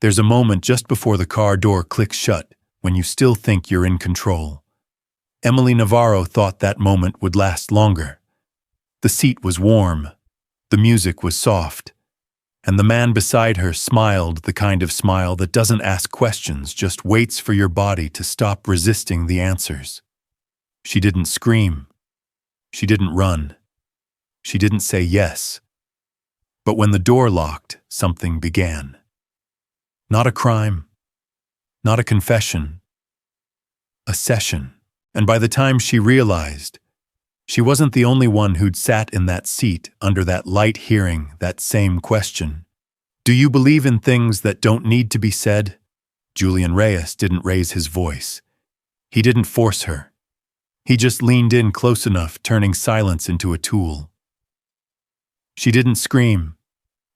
There's a moment just before the car door clicks shut, when you still think you're in control. Emily Navarro thought that moment would last longer. The seat was warm, the music was soft, and the man beside her smiled the kind of smile that doesn't ask questions, just waits for your body to stop resisting the answers. She didn't scream. She didn't run. She didn't say yes. But when the door locked, something began. Not a crime, not a confession, a session. And by the time she realized, she wasn't the only one who'd sat in that seat under that light hearing that same question. Do you believe in things that don't need to be said? Julian Reyes didn't raise his voice. He didn't force her. He just leaned in close enough, turning silence into a tool. She didn't scream.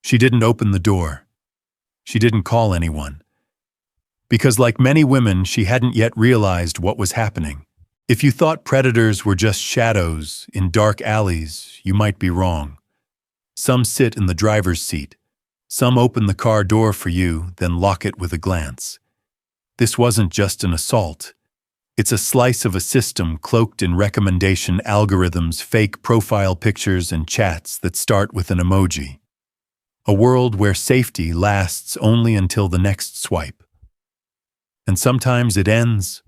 She didn't open the door. She didn't call anyone. Because like many women, she hadn't yet realized what was happening. If you thought predators were just shadows in dark alleys, you might be wrong. Some sit in the driver's seat. Some open the car door for you, then lock it with a glance. This wasn't just an assault. It's a slice of a system cloaked in recommendation algorithms, fake profile pictures, and chats that start with an emoji. A world where safety lasts only until the next swipe. And sometimes it ends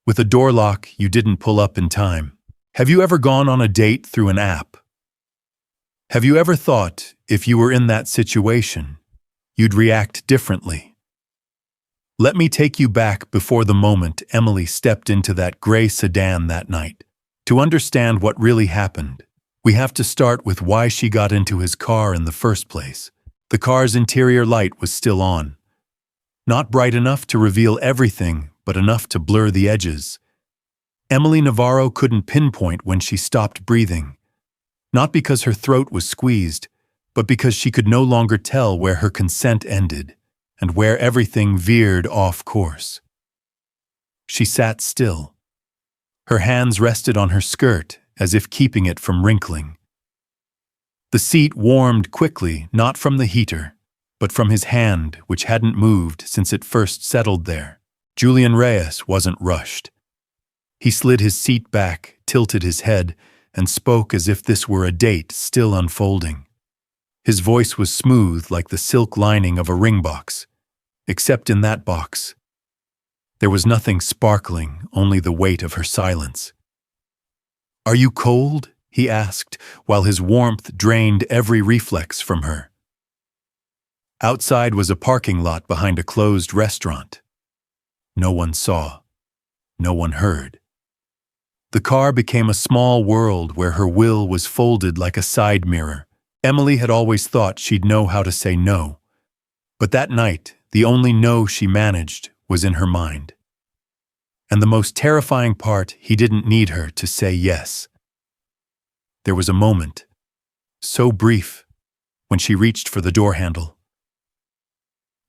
with a door lock you didn't pull up in time. Have you ever gone on a date through an app? Have you ever thought, if you were in that situation, you'd react differently? Let me take you back before the moment Emily stepped into that gray sedan that night. To understand what really happened, we have to start with why she got into his car in the first place. The car's interior light was still on. Not bright enough to reveal everything, but enough to blur the edges. Emily Navarro couldn't pinpoint when she stopped breathing. Not because her throat was squeezed, but because she could no longer tell where her consent ended and where everything veered off course. She sat still. Her hands rested on her skirt, as if keeping it from wrinkling. The seat warmed quickly, not from the heater, but from his hand, which hadn't moved since it first settled there. Julian Reyes wasn't rushed. He slid his seat back, tilted his head, and spoke as if this were a date still unfolding. His voice was smooth like the silk lining of a ring box, except in that box there was nothing sparkling, only the weight of her silence. "Are you cold?" he asked, while his warmth drained every reflex from her. Outside was a parking lot behind a closed restaurant. No one saw. No one heard. The car became a small world where her will was folded like a side mirror. Emily had always thought she'd know how to say no. But that night, the only no she managed was in her mind. And the most terrifying part, he didn't need her to say yes. There was a moment, so brief, when she reached for the door handle.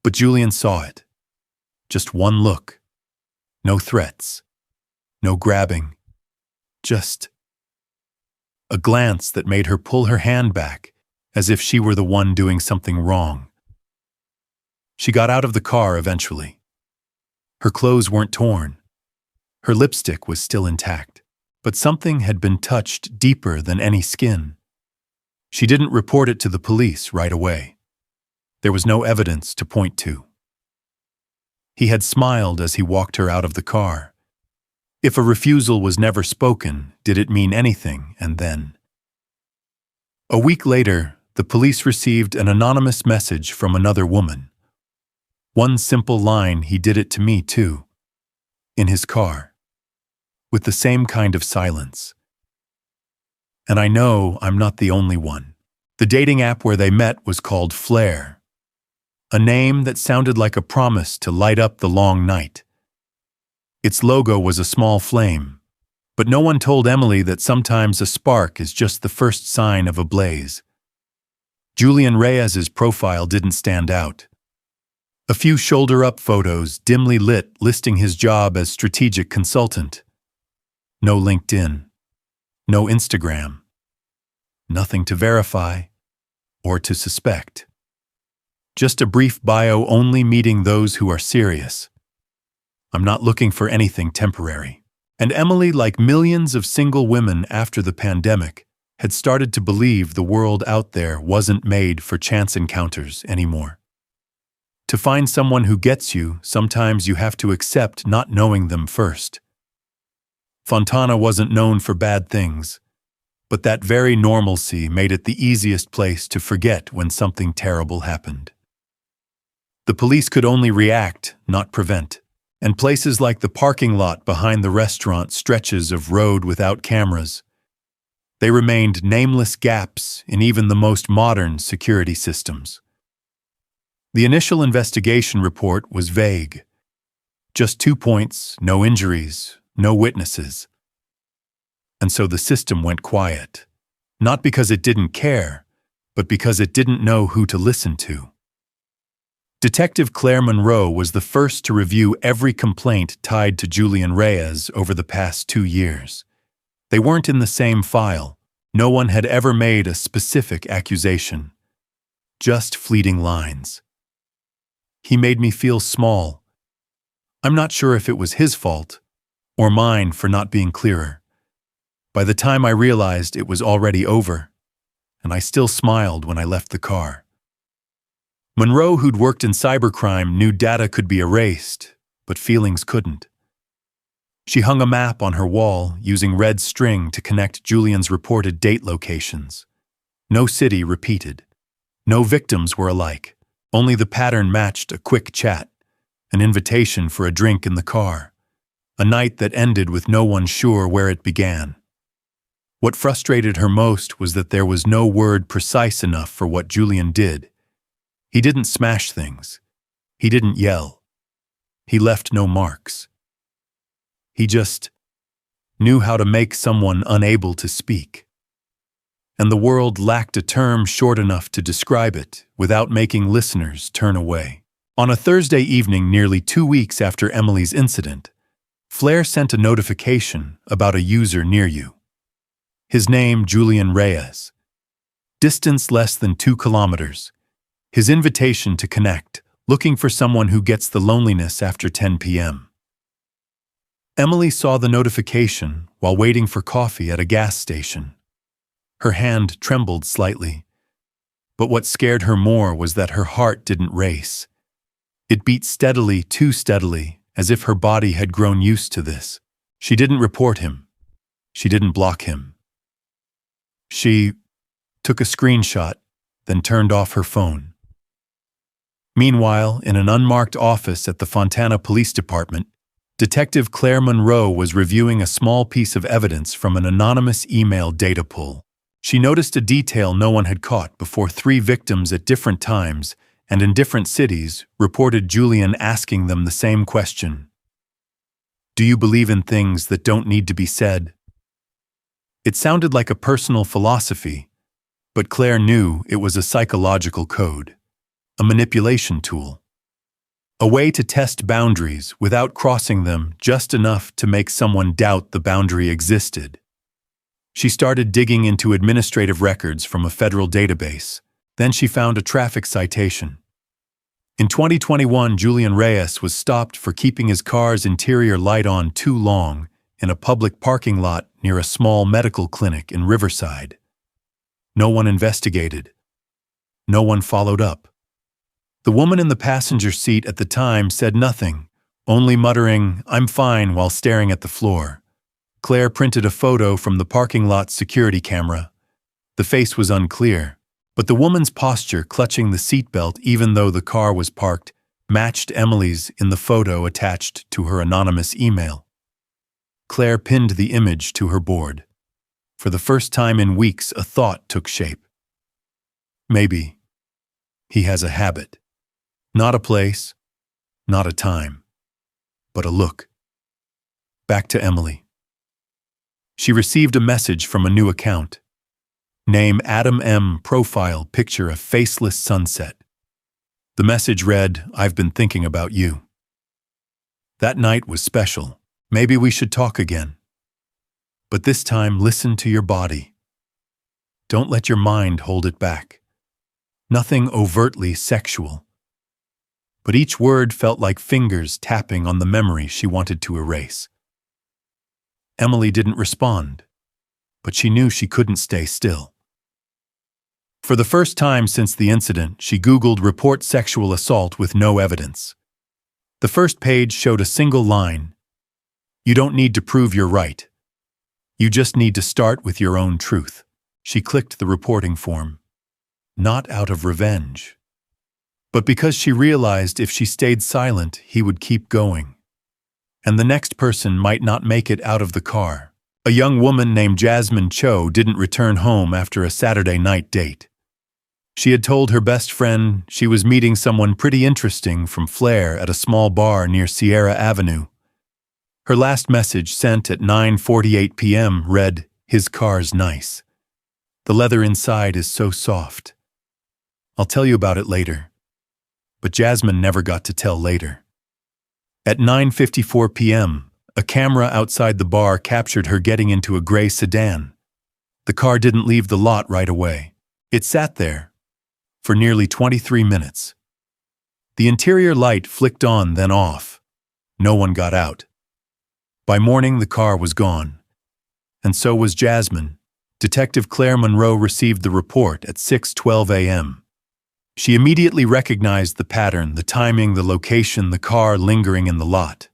But Julian saw it. Just one look. No threats. No grabbing. Just a glance that made her pull her hand back, as if she were the one doing something wrong. She got out of the car eventually. Her clothes weren't torn. Her lipstick was still intact, but something had been touched deeper than any skin. She didn't report it to the police right away. There was no evidence to point to. He had smiled as he walked her out of the car. If a refusal was never spoken, did it mean anything? And then, a week later, the police received an anonymous message from another woman. One simple line, "He did it to me too," in his car, with the same kind of silence. And I know I'm not the only one. The dating app where they met was called Flare, a name that sounded like a promise to light up the long night. Its logo was a small flame, but no one told Emily that sometimes a spark is just the first sign of a blaze. Julian Reyes's profile didn't stand out. A few shoulder-up photos, dimly lit, listing his job as strategic consultant. No LinkedIn. No Instagram. Nothing to verify or to suspect. Just a brief bio only meeting those who are serious. I'm not looking for anything temporary. And Emily, like millions of single women after the pandemic, had started to believe the world out there wasn't made for chance encounters anymore. To find someone who gets you, sometimes you have to accept not knowing them first. Fontana wasn't known for bad things, but that very normalcy made it the easiest place to forget when something terrible happened. The police could only react, not prevent, and places like the parking lot behind the restaurant, stretches of road without cameras, they remained nameless gaps in even the most modern security systems. The initial investigation report was vague. Just 2 points, no injuries, no witnesses. And so the system went quiet, not because it didn't care, but because it didn't know who to listen to. Detective Claire Monroe was the first to review every complaint tied to Julian Reyes over the past 2 years. They weren't in the same file. No one had ever made a specific accusation. Just fleeting lines. He made me feel small. I'm not sure if it was his fault, or mine for not being clearer. By the time I realized it was already over, and I still smiled when I left the car. Monroe, who'd worked in cybercrime, knew data could be erased, but feelings couldn't. She hung a map on her wall, using red string to connect Julian's reported date locations. No city repeated. No victims were alike. Only the pattern matched: a quick chat, an invitation for a drink in the car, a night that ended with no one sure where it began. What frustrated her most was that there was no word precise enough for what Julian did. He didn't smash things. He didn't yell. He left no marks. He just knew how to make someone unable to speak. And the world lacked a term short enough to describe it without making listeners turn away. On a Thursday evening nearly 2 weeks after Emily's incident, Flair sent a notification about a user near you. His name, Julian Reyes. Distance less than 2 kilometers. His invitation to connect, looking for someone who gets the loneliness after 10 p.m. Emily saw the notification while waiting for coffee at a gas station. Her hand trembled slightly, but what scared her more was that her heart didn't race. It beat steadily, too steadily, as if her body had grown used to this. She didn't report him. She didn't block him. She took a screenshot, then turned off her phone. Meanwhile, in an unmarked office at the Fontana Police Department, Detective Claire Monroe was reviewing a small piece of evidence from an anonymous email data pull. She noticed a detail no one had caught before: 3 victims at different times and in different cities reported Julian asking them the same question. Do you believe in things that don't need to be said? It sounded like a personal philosophy, but Claire knew it was a psychological code, a manipulation tool, a way to test boundaries without crossing them, just enough to make someone doubt the boundary existed. She started digging into administrative records from a federal database. Then she found a traffic citation. In 2021, Julian Reyes was stopped for keeping his car's interior light on too long in a public parking lot near a small medical clinic in Riverside. No one investigated. No one followed up. The woman in the passenger seat at the time said nothing, only muttering, "I'm fine," while staring at the floor. Claire printed a photo from the parking lot's security camera. The face was unclear, but the woman's posture, clutching the seatbelt even though the car was parked, matched Emily's in the photo attached to her anonymous email. Claire pinned the image to her board. For the first time in weeks, a thought took shape. Maybe he has a habit. Not a place, not a time, but a look. Back to Emily. She received a message from a new account. Name Adam M. Profile picture a faceless sunset. The message read, "I've been thinking about you. That night was special. Maybe we should talk again. But this time, listen to your body. Don't let your mind hold it back. Nothing overtly sexual. But each word felt like fingers tapping on the memory she wanted to erase. Emily didn't respond, but she knew she couldn't stay still. For the first time since the incident, she Googled "report sexual assault with no evidence." The first page showed a single line: "You don't need to prove you're right. You just need to start with your own truth." She clicked the reporting form, not out of revenge, but because she realized if she stayed silent, he would keep going. And the next person might not make it out of the car. A young woman named Jasmine Cho didn't return home after a Saturday night date. She had told her best friend she was meeting someone pretty interesting from flair at a small bar near Sierra Avenue. Her last message, sent at 9:48 p.m., read, "His car's nice. The leather inside is so soft. I'll tell you about it later." But Jasmine never got to tell later. At 9:54 p.m., a camera outside the bar captured her getting into a gray sedan. The car didn't leave the lot right away. It sat there for nearly 23 minutes. The interior light flicked on, then off. No one got out. By morning, the car was gone. And so was Jasmine. Detective Claire Monroe received the report at 6:12 a.m. She immediately recognized the pattern, the timing, the location, the car lingering in the lot.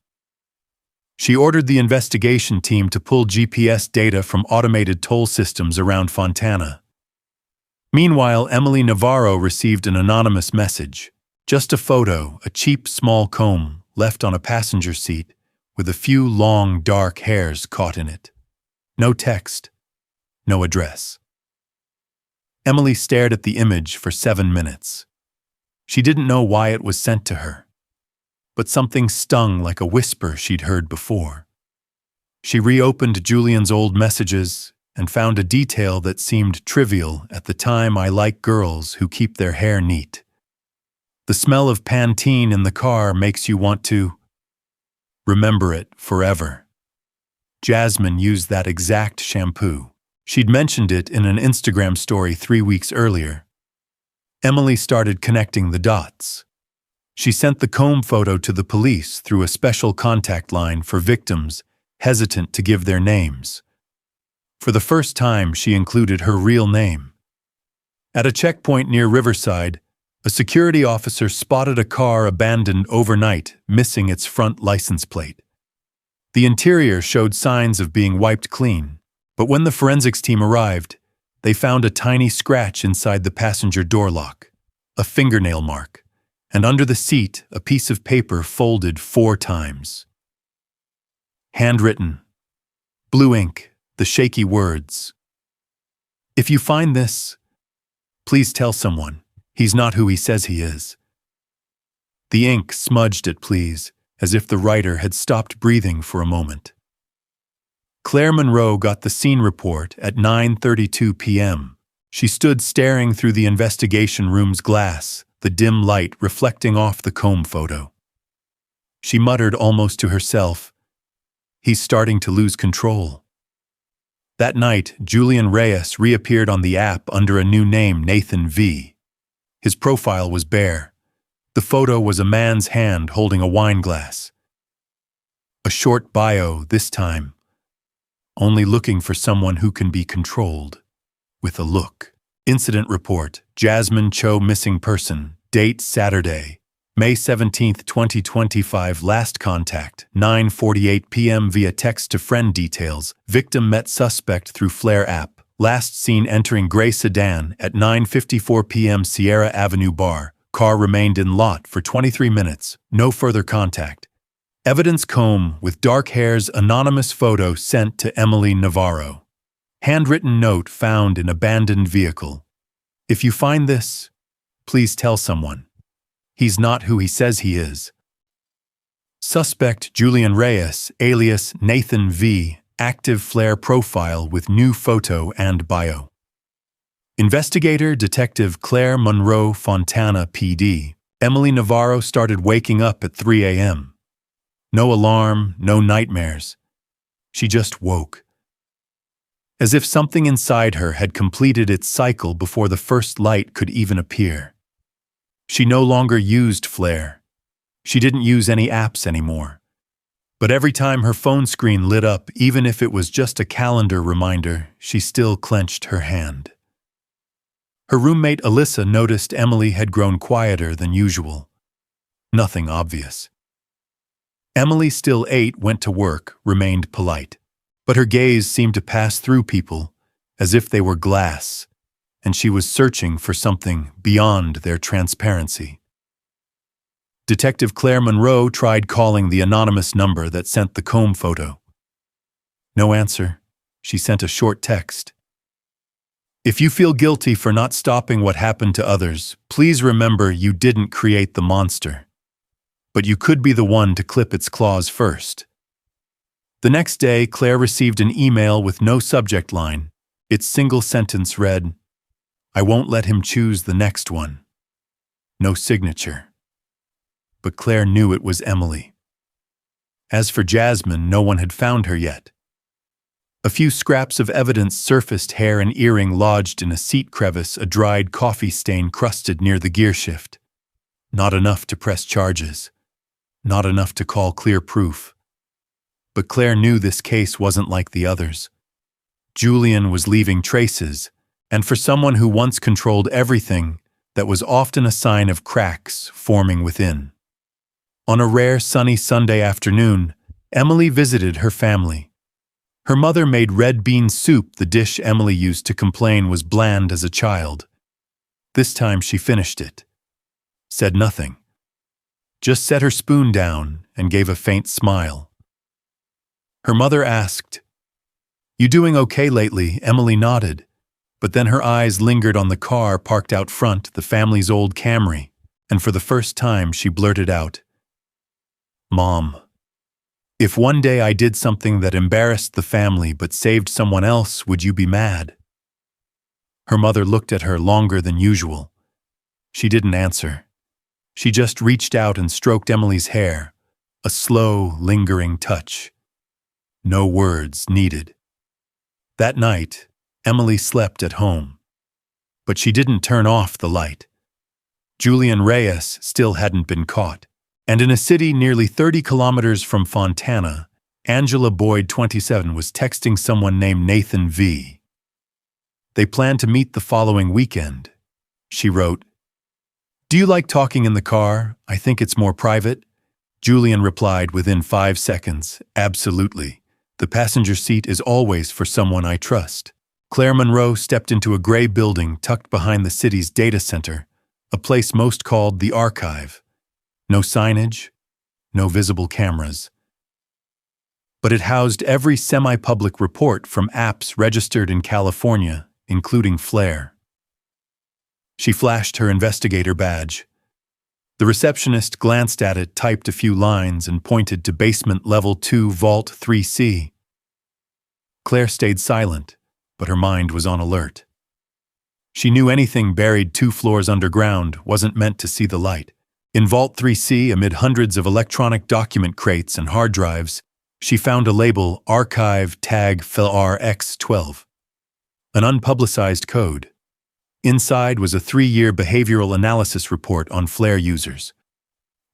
She ordered the investigation team to pull GPS data from automated toll systems around Fontana. Meanwhile, Emily Navarro received an anonymous message. Just a photo, a cheap small comb left on a passenger seat with a few long, dark hairs caught in it. No text, no address. Emily stared at the image for 7 minutes. She didn't know why it was sent to her, but something stung like a whisper she'd heard before. She reopened Julian's old messages and found a detail that seemed trivial at the time. "I like girls who keep their hair neat. The smell of Pantene in the car makes you want to remember it forever." Jasmine used that exact shampoo. She'd mentioned it in an Instagram story 3 weeks earlier. Emily started connecting the dots. She sent the comb photo to the police through a special contact line for victims hesitant to give their names. For the first time, she included her real name. At a checkpoint near Riverside, a security officer spotted a car abandoned overnight, missing its front license plate. The interior showed signs of being wiped clean, but when the forensics team arrived, they found a tiny scratch inside the passenger door lock, a fingernail mark, and under the seat, a piece of paper folded 4 times. Handwritten. Blue ink. The shaky words: "If you find this, please tell someone. He's not who he says he is." The ink smudged at "please," as if the writer had stopped breathing for a moment. Claire Monroe got the scene report at 9:32 p.m. She stood staring through the investigation room's glass, the dim light reflecting off the comb photo. She muttered almost to herself, "He's starting to lose control." That night, Julian Reyes reappeared on the app under a new name, Nathan V. His profile was bare. The photo was a man's hand holding a wine glass. A short bio this time. Only looking for someone who can be controlled. With a look. Incident report: Jasmine Cho missing person. Date: Saturday, May 17, 2025. Last contact, 9:48 p.m. via text to friend. Details: victim met suspect through Flare app. Last seen entering gray sedan at 9:54 p.m. Sierra Avenue bar. Car remained in lot for 23 minutes. No further contact. Evidence: comb with dark hairs. Anonymous photo sent to Emily Navarro. Handwritten note found in abandoned vehicle. "If you find this, please tell someone. He's not who he says he is." Suspect: Julian Reyes, alias Nathan V. Active Flare profile with new photo and bio. Investigator: Detective Claire Monroe, Fontana PD. Emily Navarro started waking up at 3 a.m. No alarm, no nightmares. She just woke. as if something inside her had completed its cycle before the first light could even appear. She no longer used Flare. She didn't use any apps anymore. But every time her phone screen lit up, even if it was just a calendar reminder, she still clenched her hand. Her roommate Alyssa noticed Emily had grown quieter than usual. Nothing obvious. Emily still ate, went to work, remained polite. But her gaze seemed to pass through people, as if they were glass, and she was searching for something beyond their transparency. Detective Claire Monroe tried calling the anonymous number that sent the comb photo. No answer. She sent a short text. If you feel guilty for not stopping what happened to others, please remember you didn't create the monster. But you could be the one to clip its claws first. The next day, Claire received an email with no subject line. Its single sentence read, "I won't let him choose the next one." No signature. But Claire knew it was Emily. As for Jasmine, no one had found her yet. A few scraps of evidence surfaced: hair and earring lodged in a seat crevice, a dried coffee stain crusted near the gearshift. Not enough to press charges. Not enough to call clear proof. But Claire knew this case wasn't like the others. Julian was leaving traces, and for someone who once controlled everything, that was often a sign of cracks forming within. On a rare sunny Sunday afternoon, Emily visited her family. Her mother made red bean soup, the dish Emily used to complain was bland as a child. This time she finished it. Said nothing. Just set her spoon down and gave a faint smile. Her mother asked, "You doing okay lately?" Emily nodded, but then her eyes lingered on the car parked out front, the family's old Camry, and for the first time she blurted out, "Mom, if one day I did something that embarrassed the family but saved someone else, would you be mad?" Her mother looked at her longer than usual. She didn't answer. She just reached out and stroked Emily's hair, a slow, lingering touch. No words needed. That night, Emily slept at home. But she didn't turn off the light. Julian Reyes still hadn't been caught. And in a city nearly 30 kilometers from Fontana, Angela Boyd, 27, was texting someone named Nathan V. They planned to meet the following weekend. She wrote, "Do you like talking in the car? I think it's more private." Julian replied within 5 seconds, "Absolutely. The passenger seat is always for someone I trust." Claire Monroe stepped into a gray building tucked behind the city's data center, a place most called the Archive. No signage, no visible cameras. But it housed every semi-public report from apps registered in California, including Flare. She flashed her investigator badge. The receptionist glanced at it, typed a few lines, and pointed to basement level 2, vault 3C. Claire stayed silent, but her mind was on alert. She knew anything buried 2 floors underground wasn't meant to see the light. In Vault 3C, amid hundreds of electronic document crates and hard drives, she found a label, Archive Tag FLRX12, an unpublicized code. Inside was a 3-year behavioral analysis report on Flare users.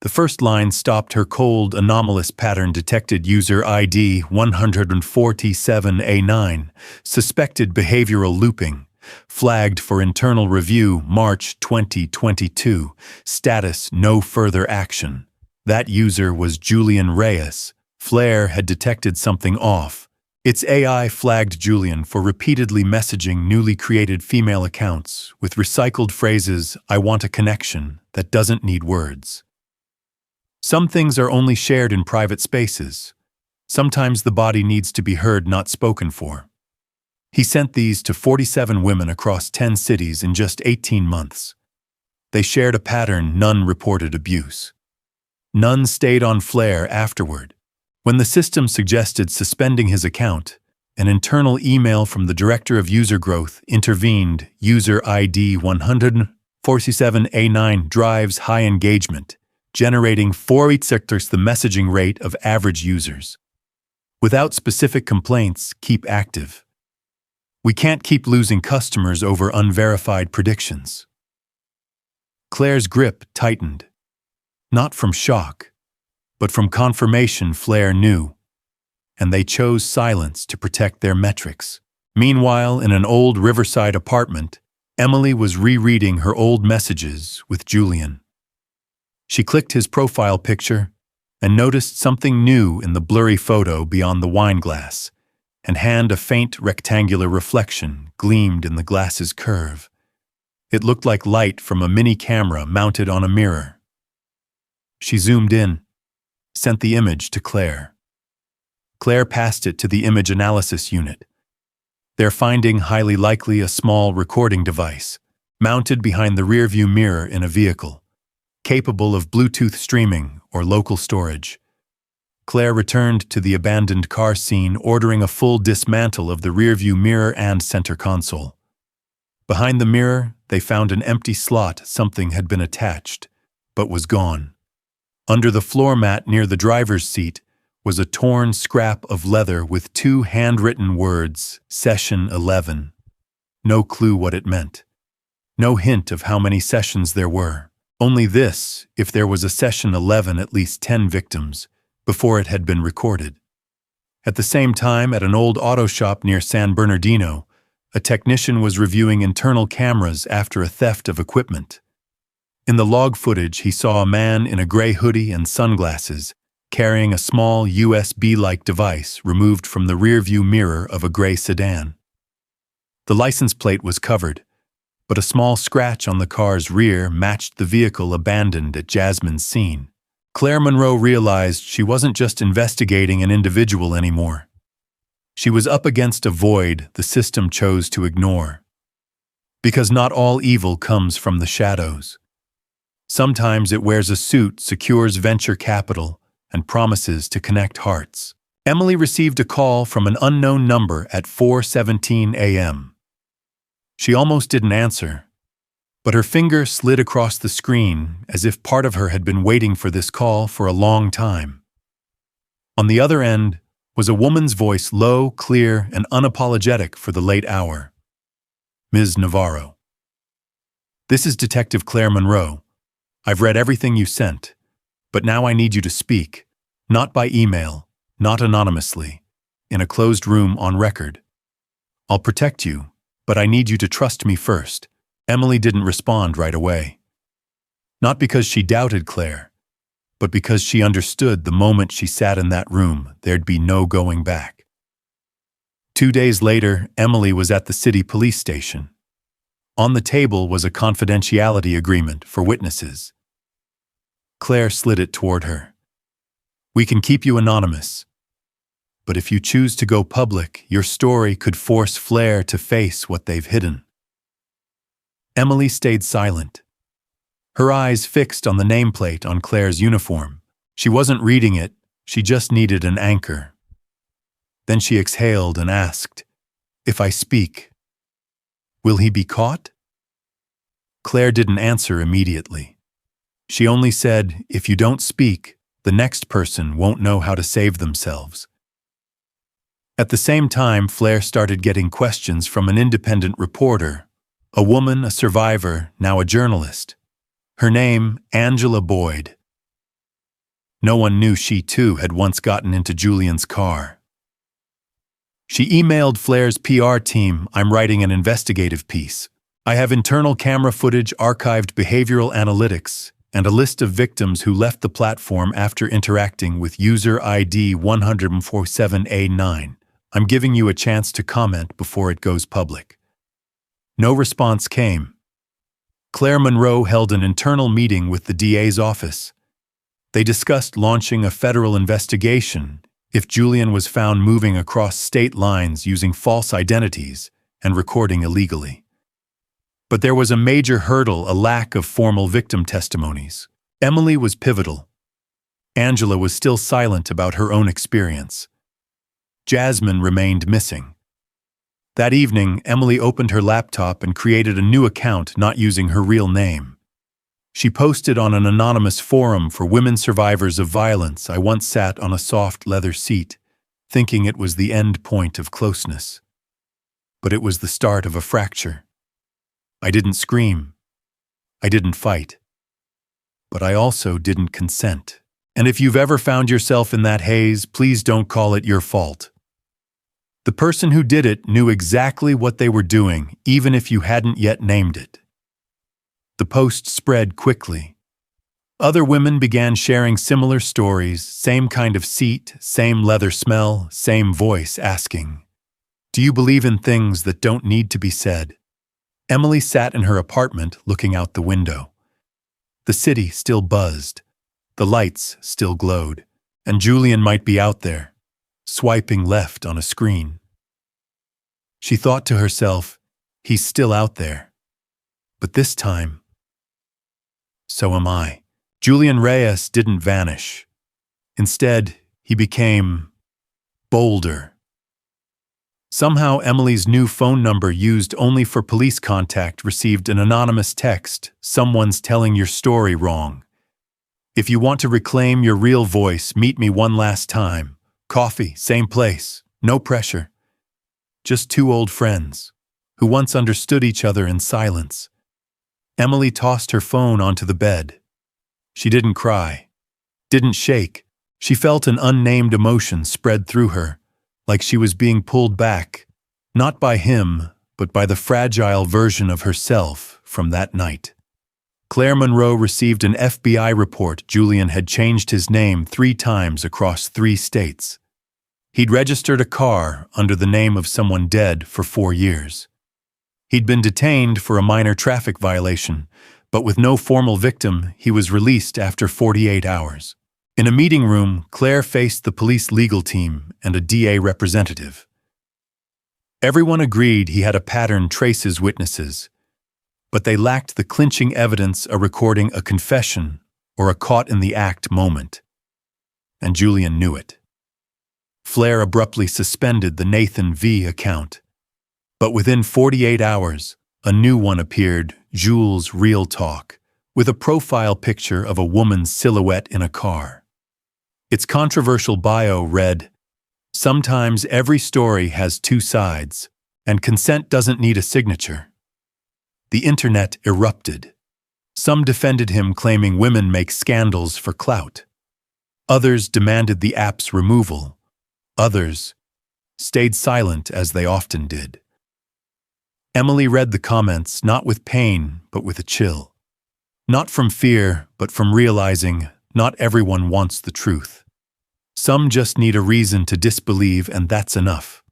The first line stopped her cold, anomalous pattern: detected user ID 147A9, suspected behavioral looping. Flagged for internal review, March 2022. Status: no further action. That user was Julian Reyes. Flare had detected something off. Its AI flagged Julian for repeatedly messaging newly created female accounts with recycled phrases, "I want a connection," that doesn't need words. Some things are only shared in private spaces. Sometimes the body needs to be heard, not spoken for. He sent these to 47 women across 10 cities in just 18 months. They shared a pattern: none reported abuse. None stayed on Flare afterward. When the system suggested suspending his account, an internal email from the Director of User Growth intervened. User ID 147A9 drives high engagement, generating 4.8 the messaging rate of average users. Without specific complaints, keep active. We can't keep losing customers over unverified predictions. Claire's grip tightened, not from shock, but from confirmation Flair knew, and they chose silence to protect their metrics. Meanwhile, in an old riverside apartment, Emily was rereading her old messages with Julian. She clicked his profile picture and noticed something new in the blurry photo beyond the wine glass, and a faint rectangular reflection gleamed in the glass's curve. It looked like light from a mini camera mounted on a mirror. She zoomed in, sent the image to Claire. Claire passed it to the image analysis unit. Their finding highly likely a small recording device, mounted behind the rearview mirror in a vehicle, capable of Bluetooth streaming or local storage. Claire returned to the abandoned car scene, ordering a full dismantle of the rearview mirror and center console. Behind the mirror, they found an empty slot something had been attached, but was gone. Under the floor mat near the driver's seat was a torn scrap of leather with 2 handwritten words, Session 11. No clue what it meant. No hint of how many sessions there were. Only this, if there was a Session 11, at least 10 victims, before it had been recorded. At the same time, at an old auto shop near San Bernardino, a technician was reviewing internal cameras after a theft of equipment. In the log footage, he saw a man in a gray hoodie and sunglasses, carrying a small USB-like device removed from the rearview mirror of a gray sedan. The license plate was covered, but a small scratch on the car's rear matched the vehicle abandoned at Jasmine's scene. Claire Monroe realized she wasn't just investigating an individual anymore. She was up against a void the system chose to ignore. Because not all evil comes from the shadows. Sometimes it wears a suit, secures venture capital, and promises to connect hearts. Emily received a call from an unknown number at 4:17 a.m. She almost didn't answer, but her finger slid across the screen as if part of her had been waiting for this call for a long time. On the other end was a woman's voice, low, clear, and unapologetic for the late hour. Ms. Navarro. This is Detective Claire Monroe. I've read everything you sent, but now I need you to speak, not by email, not anonymously, in a closed room on record. I'll protect you, but I need you to trust me first. Emily didn't respond right away. Not because she doubted Claire, but because she understood the moment she sat in that room, there'd be no going back. 2 days later, Emily was at the city police station. On the table was a confidentiality agreement for witnesses. Claire slid it toward her. We can keep you anonymous, but if you choose to go public, your story could force Flair to face what they've hidden. Emily stayed silent, her eyes fixed on the nameplate on Claire's uniform. She wasn't reading it, she just needed an anchor. Then she exhaled and asked, "If I speak, will he be caught?" Claire didn't answer immediately. She only said, "If you don't speak, the next person won't know how to save themselves." At the same time, Flair started getting questions from an independent reporter, a woman, a survivor, now a journalist. Her name, Angela Boyd. No one knew she too had once gotten into Julian's car. She emailed Flair's PR team, "I'm writing an investigative piece. I have internal camera footage, archived behavioral analytics, and a list of victims who left the platform after interacting with user ID 147A9. I'm giving you a chance to comment before it goes public." No response came. Claire Monroe held an internal meeting with the DA's office. They discussed launching a federal investigation if Julian was found moving across state lines using false identities and recording illegally. But there was a major hurdle, a lack of formal victim testimonies. Emily was pivotal. Angela was still silent about her own experience. Jasmine remained missing. That evening, Emily opened her laptop and created a new account not using her real name. She posted on an anonymous forum for women survivors of violence. "I once sat on a soft leather seat, thinking it was the end point of closeness. but it was the start of a fracture. I didn't scream. I didn't fight. But I also didn't consent. And if you've ever found yourself in that haze, please don't call it your fault. The person who did it knew exactly what they were doing, even if you hadn't yet named it. The post spread quickly. Other women began sharing similar stories, same kind of seat, same leather smell, same voice asking, "Do you believe in things that don't need to be said?" Emily sat in her apartment looking out the window. The city still buzzed. The lights still glowed, and Julian might be out there, swiping left on a screen. She thought to herself, he's still out there. But this time, so am I. Julian Reyes didn't vanish. Instead, he became bolder. Somehow, Emily's new phone number used only for police contact received an anonymous text, "Someone's telling your story wrong. If you want to reclaim your real voice, meet me one last time. Coffee, same place, no pressure. Just two old friends, who once understood each other in silence." Emily tossed her phone onto the bed. She didn't cry, didn't shake. She felt an unnamed emotion spread through her, like she was being pulled back, not by him, but by the fragile version of herself from that night. Claire Monroe received an FBI report Julian had changed his name 3 times across 3 states. He'd registered a car under the name of someone dead for 4 years. He'd been detained for a minor traffic violation, but with no formal victim, he was released after 48 hours. In a meeting room, Claire faced the police legal team and a DA representative. Everyone agreed he had a pattern trace his witnesses, but they lacked the clinching evidence of recording a confession or a caught-in-the-act moment. And Julian knew it. Flair abruptly suspended the Nathan V. account. But within 48 hours, a new one appeared, Jules Real Talk, with a profile picture of a woman's silhouette in a car. Its controversial bio read, "Sometimes every story has 2 sides, and consent doesn't need a signature." The internet erupted. Some defended him, claiming women make scandals for clout. Others demanded the app's removal. Others stayed silent, as they often did. Emily read the comments not with pain, but with a chill. Not from fear, but from realizing not everyone wants the truth. Some just need a reason to disbelieve, and that's enough.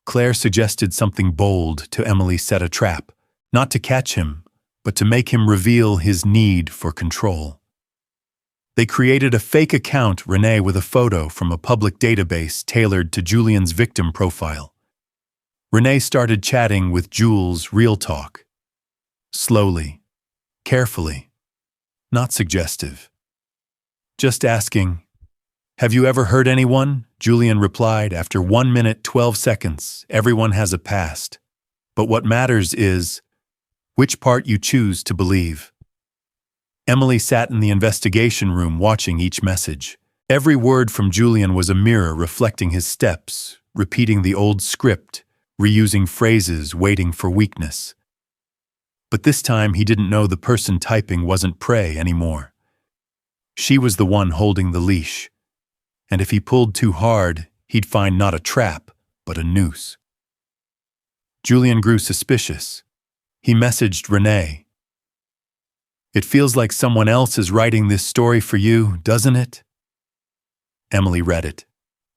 Claire suggested something bold to Emily set a trap, not to catch him, but to make him reveal his need for control. They created a fake account, Renee, with a photo from a public database tailored to Julian's victim profile. Renee started chatting with Jules Real Talk. Slowly, carefully, not suggestive. Just asking, "Have you ever hurt anyone?" Julian replied after 1 minute 12 seconds. "Everyone has a past. But what matters is which part you choose to believe." Emily sat in the investigation room watching each message. Every word from Julian was a mirror reflecting his steps, repeating the old script, reusing phrases, waiting for weakness. But this time he didn't know the person typing wasn't prey anymore. She was the one holding the leash. And if he pulled too hard, he'd find not a trap, but a noose. Julian grew suspicious. He messaged Renee. "It feels like someone else is writing this story for you, doesn't it?" Emily read it,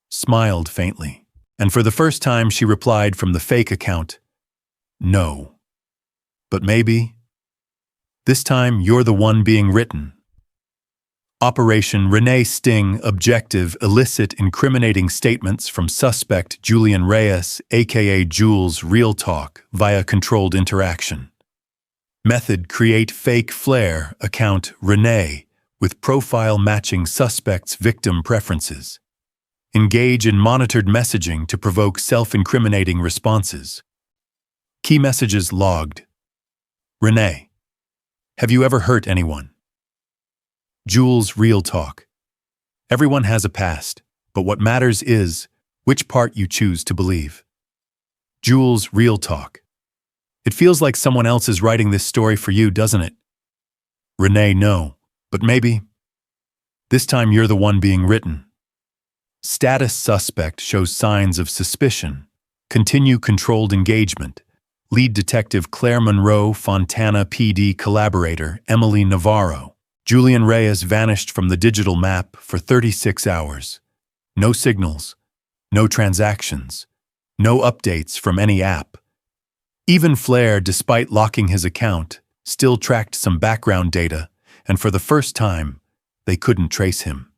smiled faintly, and for the first time she replied from the fake account, "No. But maybe. This time you're the one being written." Operation Renee Sting. Objective: elicit incriminating statements from suspect Julian Reyes, aka Jules Real Talk, via controlled interaction. Method: create fake Flair account Renee with profile matching suspect's victim preferences. Engage in monitored messaging to provoke self-incriminating responses. Key messages logged. Renee: "Have you ever hurt anyone?" Jules Real Talk: "Everyone has a past, but what matters is which part you choose to believe." Jules, real talk. It feels like someone else is writing this story for you, doesn't it? Renee, no. But maybe. This time you're the one being written. Status suspect shows signs of suspicion. Continue controlled engagement. Lead detective Claire Monroe, Fontana PD collaborator Emily Navarro. Julian Reyes vanished from the digital map for 36 hours. No signals, no transactions, no updates from any app. Even Flair, despite locking his account, still tracked some background data, and for the first time, they couldn't trace him.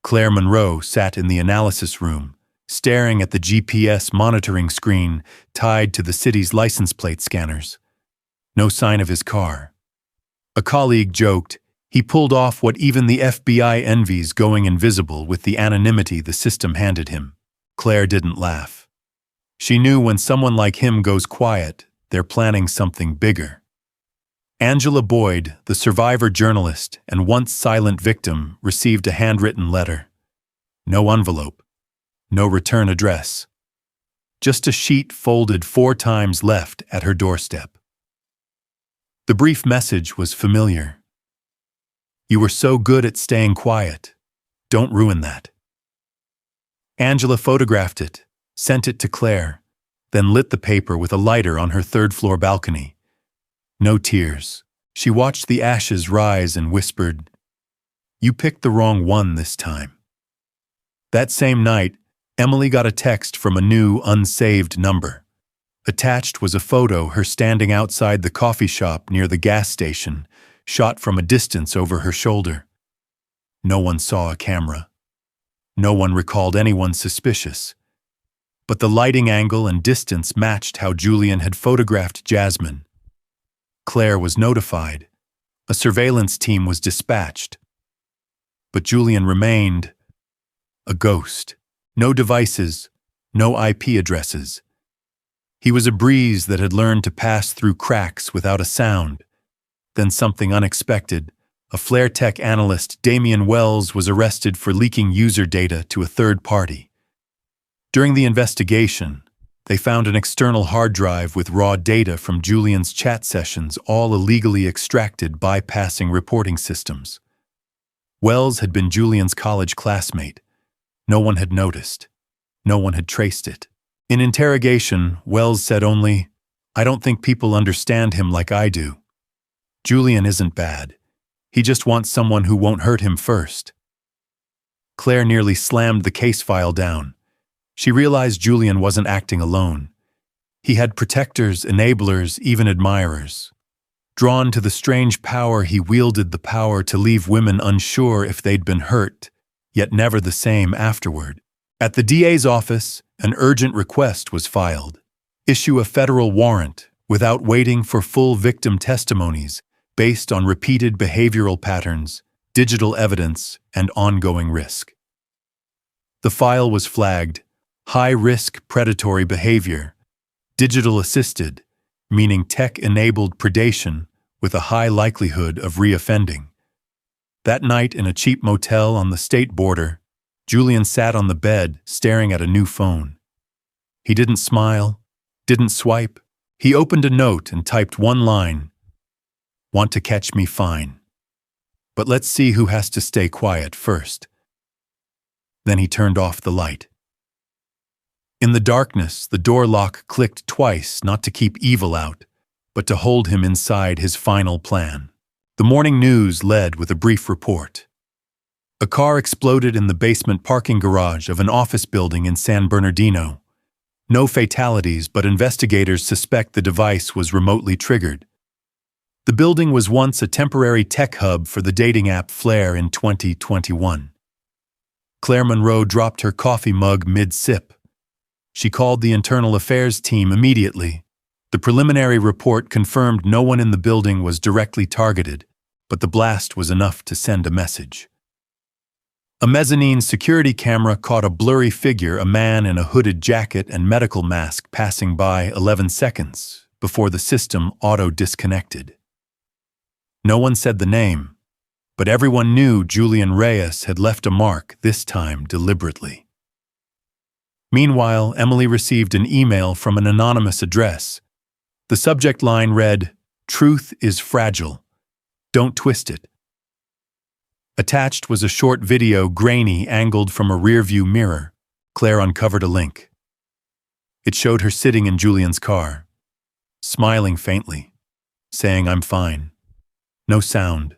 Claire Monroe sat in the analysis room, staring at the GPS monitoring screen tied to the city's license plate scanners. No sign of his car. A colleague joked, he pulled off what even the FBI envies, going invisible with the anonymity the system handed him. Claire didn't laugh. She knew when someone like him goes quiet, they're planning something bigger. Angela Boyd, the survivor journalist and once silent victim, received a handwritten letter. No envelope. No return address. Just a sheet folded 4 times left at her doorstep. The brief message was familiar. You were so good at staying quiet. Don't ruin that. Angela photographed it, sent it to Claire, then lit the paper with a lighter on her 3rd-floor balcony. No tears. She watched the ashes rise and whispered, "You picked the wrong one this time." That same night, Emily got a text from a new, unsaved number. Attached was a photo her standing outside the coffee shop near the gas station, shot from a distance over her shoulder. No one saw a camera. No one recalled anyone suspicious. But the lighting angle and distance matched how Julian had photographed Jasmine. Claire was notified. A surveillance team was dispatched. But Julian remained a ghost. No devices, no IP addresses. He was a breeze that had learned to pass through cracks without a sound. Then something unexpected. A Flare Tech analyst, Damian Wells, was arrested for leaking user data to a third party. During the investigation, they found an external hard drive with raw data from Julian's chat sessions, all illegally extracted, bypassing reporting systems. Wells had been Julian's college classmate. No one had noticed. No one had traced it. In interrogation, Wells said only, "I don't think people understand him like I do. Julian isn't bad. He just wants someone who won't hurt him first." Claire nearly slammed the case file down. She realized Julian wasn't acting alone. He had protectors, enablers, even admirers. Drawn to the strange power he wielded, the power to leave women unsure if they'd been hurt, yet never the same afterward. At the DA's office, an urgent request was filed. Issue a federal warrant without waiting for full victim testimonies based on repeated behavioral patterns, digital evidence, and ongoing risk. The file was flagged high-risk predatory behavior, digital-assisted, meaning tech-enabled predation with a high likelihood of reoffending. That night in a cheap motel on the state border, Julian sat on the bed staring at a new phone. He didn't smile, didn't swipe. He opened a note and typed one line, "Want to catch me? Fine. But let's see who has to stay quiet first." Then he turned off the light. In the darkness, the door lock clicked twice, not to keep evil out, but to hold him inside his final plan. The morning news led with a brief report. A car exploded in the basement parking garage of an office building in San Bernardino. No fatalities, but investigators suspect the device was remotely triggered. The building was once a temporary tech hub for the dating app Flare in 2021. Claire Monroe dropped her coffee mug mid-sip. She called the internal affairs team immediately. The preliminary report confirmed no one in the building was directly targeted, but the blast was enough to send a message. A mezzanine security camera caught a blurry figure, a man in a hooded jacket and medical mask, passing by 11 seconds before the system auto-disconnected. No one said the name, but everyone knew Julian Reyes had left a mark, this time deliberately. Meanwhile, Emily received an email from an anonymous address. The subject line read, "Truth is fragile. Don't twist it." Attached was a short video, grainy, angled from a rearview mirror. Claire uncovered a link. It showed her sitting in Julian's car, smiling faintly, saying, "I'm fine." No sound,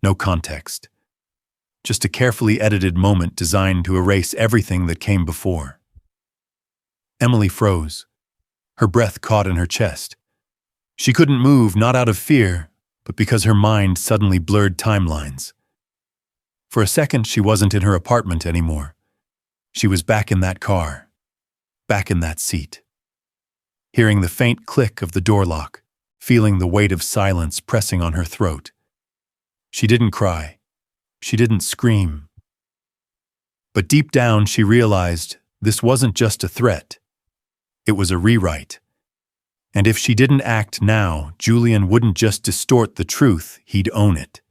no context. Just a carefully edited moment designed to erase everything that came before. Emily froze. Her breath caught in her chest. She couldn't move, not out of fear, but because her mind suddenly blurred timelines. For a second, she wasn't in her apartment anymore. She was back in that car, back in that seat. Hearing the faint click of the door lock, feeling the weight of silence pressing on her throat. She didn't cry. She didn't scream. But deep down, she realized this wasn't just a threat. It was a rewrite. And if she didn't act now, Julian wouldn't just distort the truth, he'd own it.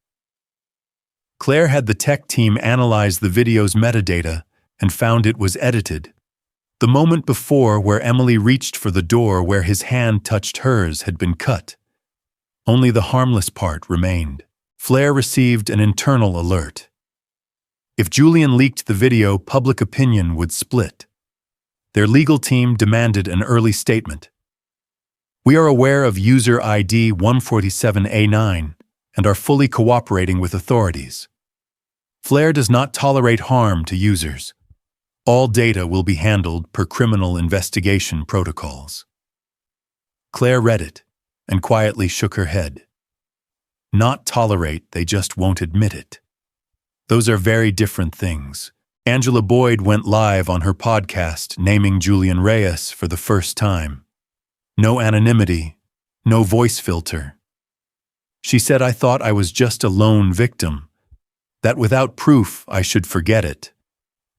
Claire had the tech team analyze the video's metadata and found it was edited. The moment before where Emily reached for the door where his hand touched hers had been cut. Only the harmless part remained. Claire received an internal alert. If Julian leaked the video, public opinion would split. Their legal team demanded an early statement. "We are aware of user ID 147A9 and are fully cooperating with authorities. Claire does not tolerate harm to users. All data will be handled per criminal investigation protocols." Claire read it and quietly shook her head. Not tolerate, they just won't admit it. Those are very different things. Angela Boyd went live on her podcast naming Julian Reyes for the first time. No anonymity, no voice filter. She said, "I thought I was just a lone victim, that without proof I should forget it.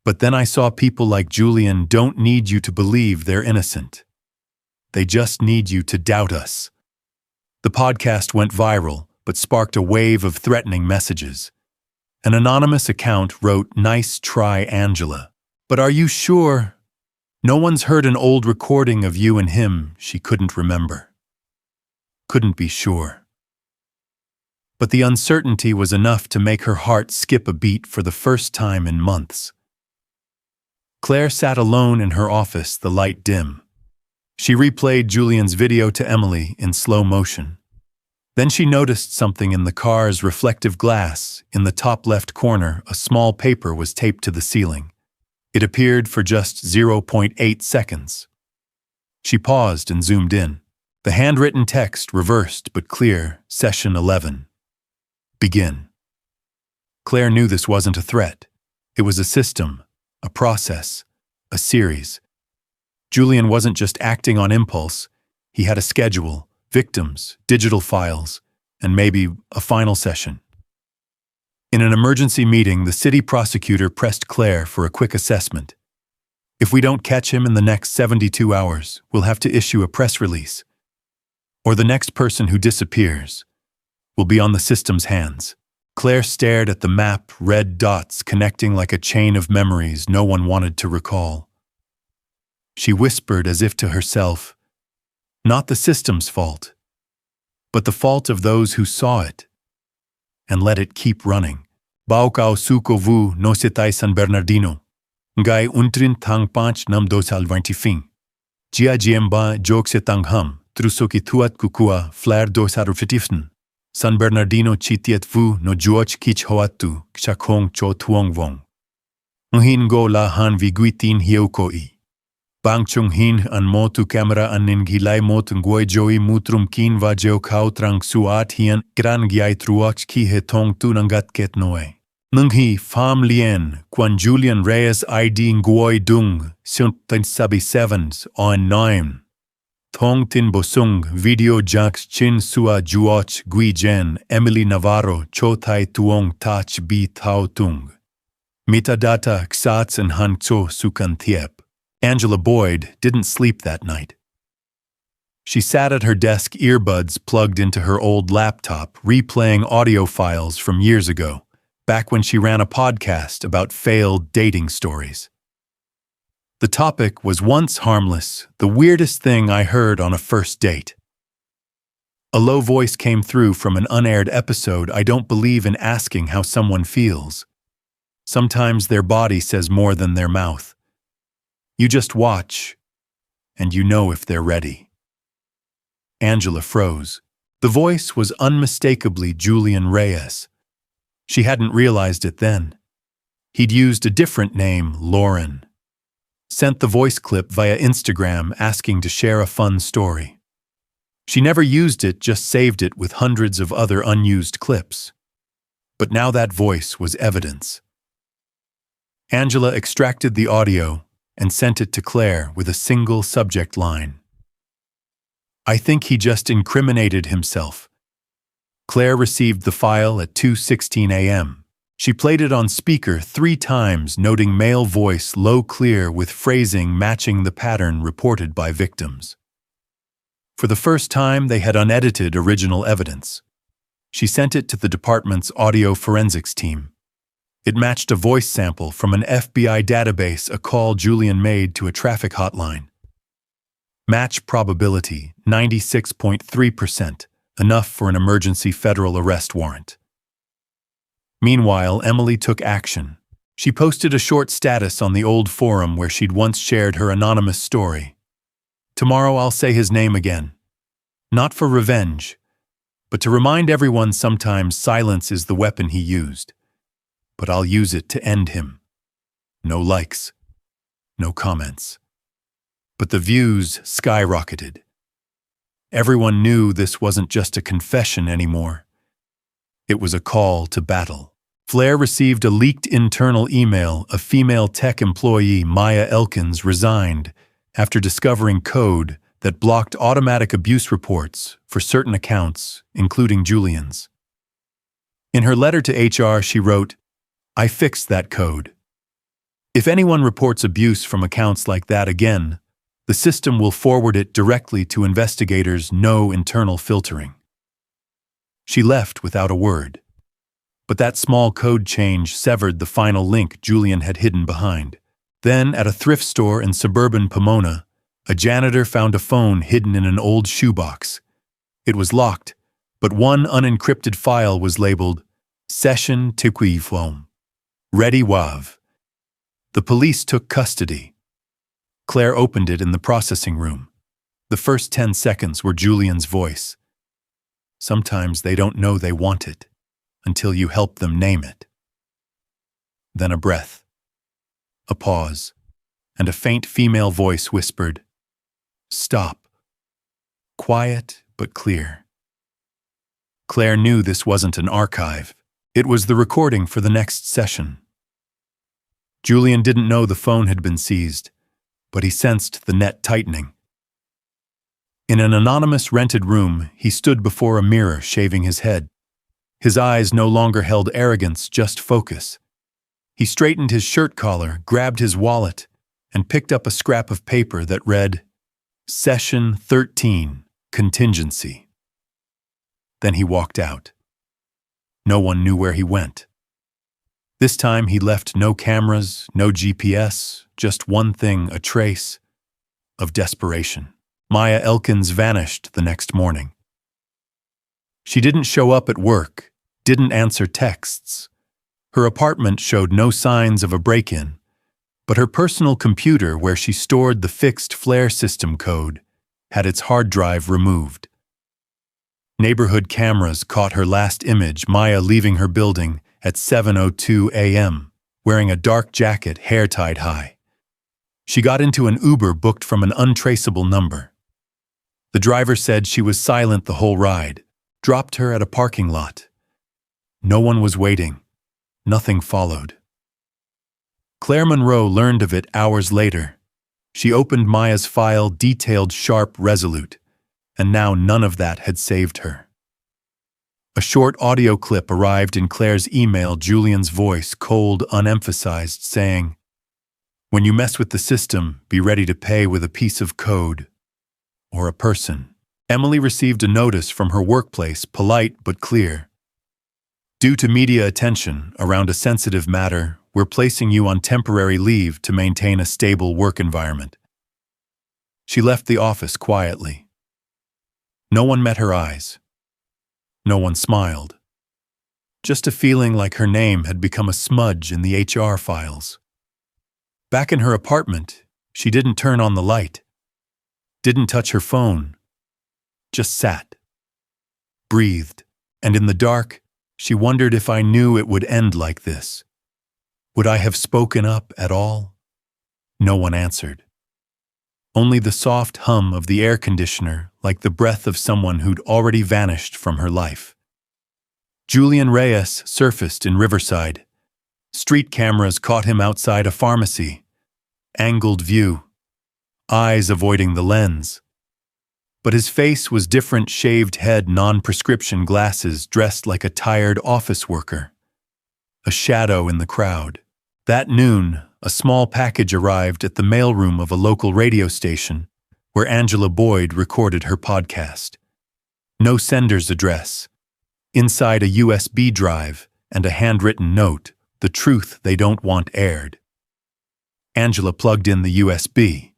But then I saw people like Julian don't need you to believe they're innocent. They just need you to doubt us." The podcast went viral, but sparked a wave of threatening messages. An anonymous account wrote, "Nice try, Angela. But are you sure? No one's heard an old recording of you and him she couldn't remember." Couldn't be sure. But the uncertainty was enough to make her heart skip a beat for the first time in months. Claire sat alone in her office, the light dim. She replayed Julian's video to Emily in slow motion. Then she noticed something in the car's reflective glass. In the top left corner, a small paper was taped to the ceiling. It appeared for just 0.8 seconds. She paused and zoomed in. The handwritten text reversed but clear, Session 11. Begin. Claire knew this wasn't a threat. It was a system, a process, a series. Julian wasn't just acting on impulse. He had a schedule, victims, digital files, and maybe a final session. In an emergency meeting, the city prosecutor pressed Claire for a quick assessment. "If we don't catch him in the next 72 hours, we'll have to issue a press release. Or the next person who disappears will be on the system's hands." Claire stared at the map, red dots connecting like a chain of memories no one wanted to recall. She whispered as if to herself, "Not the system's fault, but the fault of those who saw it and let it keep running." Baukau suko vu no sitai San Bernardino. Ngai untrin thang panch nam dosal 25. Jia jiemba jok setang hum, trusoki tuat kukua flair dosaru fitiften. San Bernardino chitiet vu no juoch kich hoatu, kshakhong cho tuong vong. Nghin go la han viguitin hiokoi. Bangchung hin an motu camera an ningilai mot ngoi joi mutrum kin va jeo kau trang suat hien gran gyai truach ki he tong tu nangat ket noe. Nunghi fam lien quan Julian Reyes ID ngoi dung sunt 77 on 9. Thong tin bosung video jaks chin sua juoch gui jen Emily Navarro chotai tuong tach bi tau tung. Metadata ksats and hancho sukan thiep. Angela Boyd didn't sleep that night. She sat at her desk, earbuds plugged into her old laptop, replaying audio files from years ago, back when she ran a podcast about failed dating stories. The topic was once harmless, the weirdest thing I heard on a first date. A low voice came through from an unaired episode. I don't believe in asking how someone feels. Sometimes their body says more than their mouth. You just watch, and you know if they're ready. Angela froze. The voice was unmistakably Julian Reyes. She hadn't realized it then. He'd used a different name, Lauren. Sent the voice clip via Instagram asking to share a fun story. She never used it, just saved it with hundreds of other unused clips. But now that voice was evidence. Angela extracted the audio and sent it to Claire with a single subject line. I think he just incriminated himself. Claire received the file at 2:16 a.m. She played it on speaker 3 times, noting male voice low clear with phrasing matching the pattern reported by victims. For the first time, they had unedited original evidence. She sent it to the department's audio forensics team. It matched a voice sample from an FBI database, a call Julian made to a traffic hotline. Match probability, 96.3%, enough for an emergency federal arrest warrant. Meanwhile, Emily took action. She posted a short status on the old forum where she'd once shared her anonymous story. Tomorrow I'll say his name again. Not for revenge, but to remind everyone sometimes silence is the weapon he used. But I'll use it to end him. No likes. No comments. But the views skyrocketed. Everyone knew this wasn't just a confession anymore. It was a call to battle. Flair received a leaked internal email. A female tech employee, Maya Elkins, resigned after discovering code that blocked automatic abuse reports for certain accounts, including Julian's. In her letter to HR, she wrote, I fixed that code. If anyone reports abuse from accounts like that again, the system will forward it directly to investigators, no internal filtering. She left without a word. But that small code change severed the final link Julian had hidden behind. Then, at a thrift store in suburban Pomona, a janitor found a phone hidden in an old shoebox. It was locked, but one unencrypted file was labeled Session Tiquiflom. Ready Wav. The police took custody. Claire opened it in the processing room. The first 10 seconds were Julian's voice. Sometimes they don't know they want it until you help them name it. Then a breath, a pause, and a faint female voice whispered, Stop. Quiet but clear. Claire knew this wasn't an archive. It was the recording for the next session. Julian didn't know the phone had been seized, but he sensed the net tightening. In an anonymous rented room, he stood before a mirror, shaving his head. His eyes no longer held arrogance, just focus. He straightened his shirt collar, grabbed his wallet, and picked up a scrap of paper that read, Session 13, Contingency. Then he walked out. No one knew where he went. This time he left no cameras, no GPS, just one thing, a trace of desperation. Maya Elkins vanished the next morning. She didn't show up at work, didn't answer texts. Her apartment showed no signs of a break-in, but her personal computer, where she stored the fixed Flare system code, had its hard drive removed. Neighborhood cameras caught her last image, Maya leaving her building at 7:02 a.m., wearing a dark jacket, hair tied high. She got into an Uber booked from an untraceable number. The driver said she was silent the whole ride, dropped her at a parking lot. No one was waiting. Nothing followed. Claire Monroe learned of it hours later. She opened Maya's file, detailed, sharp, resolute, and now none of that had saved her. A short audio clip arrived in Claire's email, Julian's voice, cold, unemphasized, saying, When you mess with the system, be ready to pay with a piece of code or a person. Emily received a notice from her workplace, polite but clear. Due to media attention around a sensitive matter, we're placing you on temporary leave to maintain a stable work environment." She left the office quietly. No one met her eyes. No one smiled. Just a feeling like her name had become a smudge in the HR files. Back in her apartment, she didn't turn on the light, didn't touch her phone, just sat, breathed, and in the dark, she wondered if I knew it would end like this. Would I have spoken up at all? No one answered. Only the soft hum of the air conditioner, like the breath of someone who'd already vanished from her life. Julian Reyes surfaced in Riverside. Street cameras caught him outside a pharmacy. Angled view, eyes avoiding the lens. But his face was different, shaved head, non-prescription glasses, dressed like a tired office worker. A shadow in the crowd. That noon, a small package arrived at the mailroom of a local radio station, where Angela Boyd recorded her podcast. No sender's address. Inside a USB drive and a handwritten note, the truth they don't want aired. Angela plugged in the USB.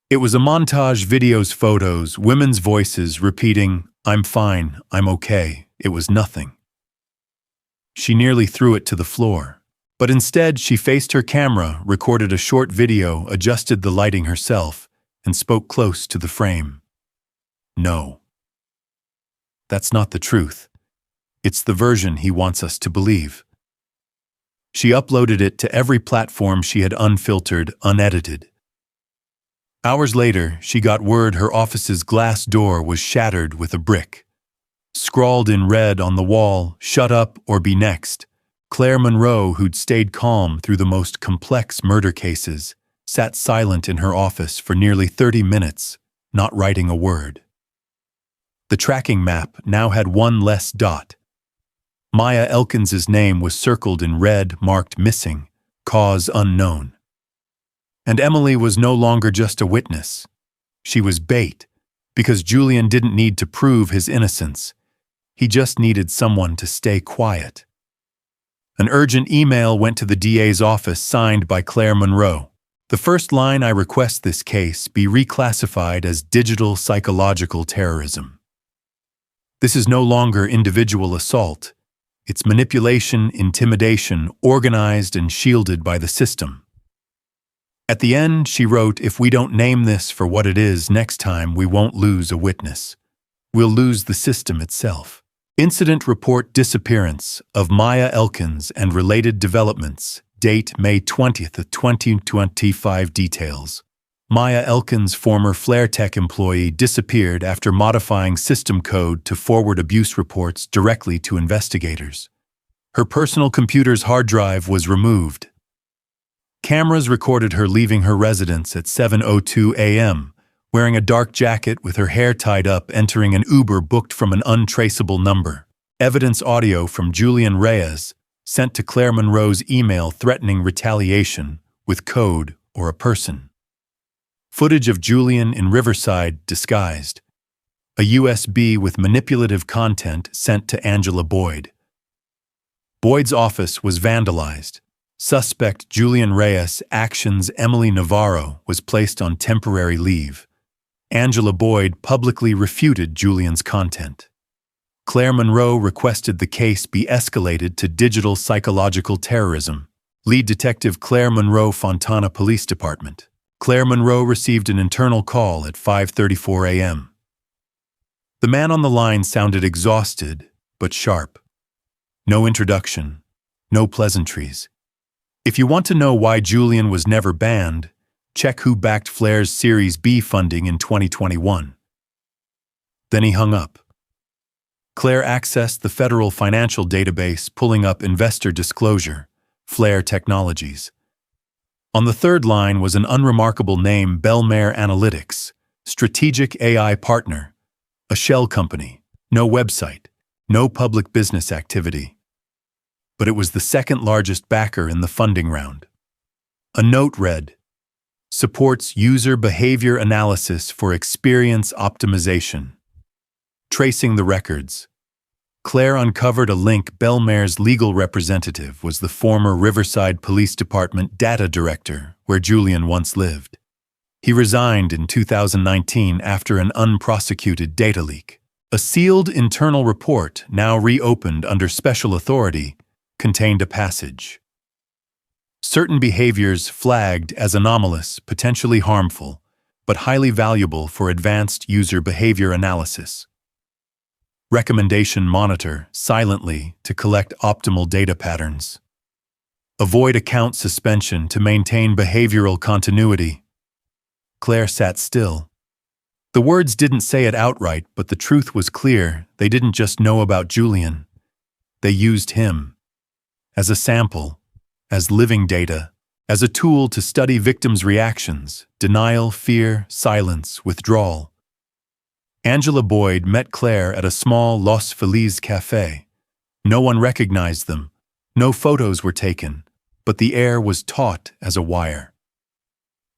It was a montage, videos, photos, women's voices repeating, "I'm fine, I'm okay, it was nothing." She nearly threw it to the floor, but instead she faced her camera, recorded a short video, adjusted the lighting herself, and spoke close to the frame. "No. That's not the truth. It's the version he wants us to believe." She uploaded it to every platform she had unfiltered, unedited. Hours later, she got word her office's glass door was shattered with a brick. Scrawled in red on the wall, "Shut up or be next." Claire Monroe, who'd stayed calm through the most complex murder cases, sat silent in her office for nearly 30 minutes, not writing a word. The tracking map now had one less dot. Maya Elkins's name was circled in red, marked missing, cause unknown. And Emily was no longer just a witness. She was bait, because Julian didn't need to prove his innocence. He just needed someone to stay quiet. An urgent email went to the DA's office, signed by Claire Monroe. The first line: "I request this case be reclassified as digital psychological terrorism." This is no longer individual assault. It's manipulation, intimidation, organized and shielded by the system. At the end, she wrote, "If we don't name this for what it is next time, we won't lose a witness. We'll lose the system itself." Incident report: disappearance of Maya Elkins and related developments. Date: May 20th, 2025. Details: Maya Elkins, former FlareTech employee, disappeared after modifying system code to forward abuse reports directly to investigators. Her personal computer's hard drive was removed. Cameras recorded her leaving her residence at 7:02 a.m., wearing a dark jacket with her hair tied up, entering an Uber booked from an untraceable number. Evidence audio from Julian Reyes, sent to Claire Monroe's email threatening retaliation with code or a person. Footage of Julian in Riverside disguised. A USB with manipulative content sent to Angela Boyd. Boyd's office was vandalized. Suspect Julian Reyes' actions: Emily Navarro, was placed on temporary leave. Angela Boyd publicly refuted Julian's content. Claire Monroe requested the case be escalated to digital psychological terrorism. Lead Detective Claire Monroe, Fontana Police Department. Claire Monroe received an internal call at 5:34 a.m. The man on the line sounded exhausted, but sharp. No introduction, no pleasantries. If you want to know why Julian was never banned, check who backed Flare's Series B funding in 2021. Then he hung up. Claire accessed the federal financial database, pulling up investor disclosure, Flare Technologies. On the third line was an unremarkable name: Belmare Analytics, strategic AI partner, a shell company, no website, no public business activity. But it was the second largest backer in the funding round. A note read, "Supports user behavior analysis for experience optimization. Tracing the records. Claire uncovered a link. Belmare's legal representative was the former Riverside Police Department data director, where Julian once lived. He resigned in 2019 after an unprosecuted data leak. A sealed internal report, now reopened under special authority, contained a passage. Certain behaviors flagged as anomalous, potentially harmful, but highly valuable for advanced user behavior analysis. Recommendation: monitor silently to collect optimal data patterns. Avoid account suspension to maintain behavioral continuity. Claire sat still. The words didn't say it outright, but the truth was clear. They didn't just know about Julian. They used him. As a sample, as living data, as a tool to study victims' reactions: denial, fear, silence, withdrawal. Angela Boyd met Claire at a small Los Feliz cafe. No one recognized them. No photos were taken, but the air was taut as a wire.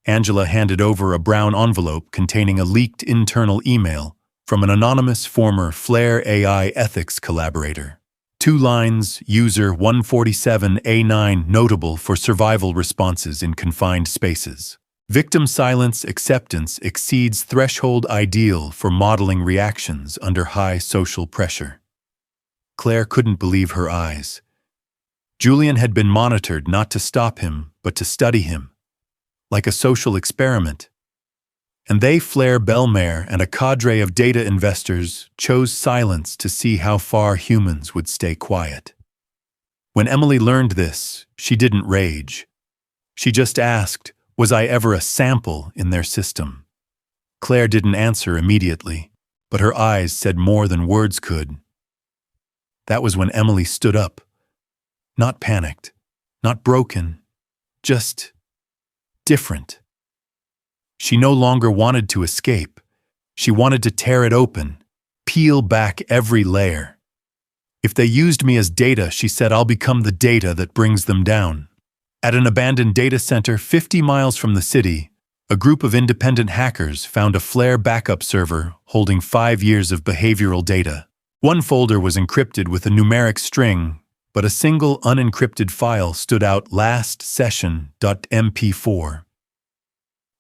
Angela handed over a brown envelope containing a leaked internal email from an anonymous former Flare AI ethics collaborator. 2 lines: user 147A9 notable for survival responses in confined spaces. Victim silence acceptance exceeds threshold ideal for modeling reactions under high social pressure. Claire couldn't believe her eyes. Julian had been monitored not to stop him, but to study him, like a social experiment. And they, Flare Belmare and a cadre of data investors, chose silence to see how far humans would stay quiet. When Emily learned this, she didn't rage. She just asked, was I ever a sample in their system? Claire didn't answer immediately, but her eyes said more than words could. That was when Emily stood up. Not panicked, not broken, just different. She no longer wanted to escape. She wanted to tear it open, peel back every layer. If they used me as data, she said, I'll become the data that brings them down. At an abandoned data center 50 miles from the city, a group of independent hackers found a Flare backup server holding 5 years of behavioral data. One folder was encrypted with a numeric string, but a single unencrypted file stood out: last session.mp4.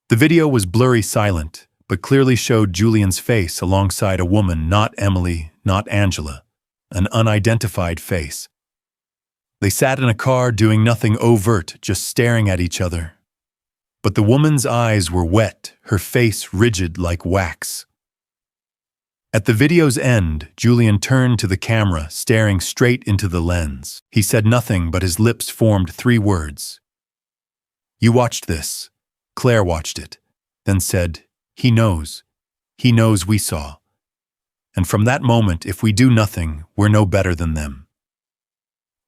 The video was blurry silent, but clearly showed Julian's face alongside a woman, not Emily, not Angela, an unidentified face. They sat in a car doing nothing overt, just staring at each other. But the woman's eyes were wet, her face rigid like wax. At the video's end, Julian turned to the camera, staring straight into the lens. He said nothing, but his lips formed 3 words. You watched this. Claire watched it, then said, he knows. He knows we saw. And from that moment, if we do nothing, we're no better than them.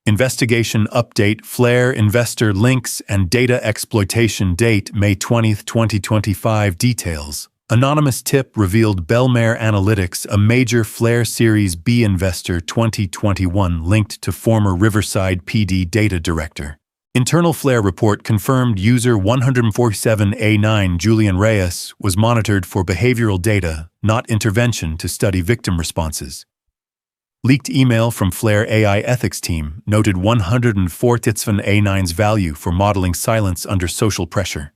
Investigation update: Flare investor links and data exploitation. Date: May 20, 2025. Details: anonymous tip revealed Belmare Analytics, a major Flare Series B investor 2021, linked to former Riverside PD data director. Internal Flare report confirmed user 147A9 Julian Reyes was monitored for behavioral data, not intervention, to study victim responses. Leaked email from Flare AI ethics team noted 147A9's value for modeling silence under social pressure.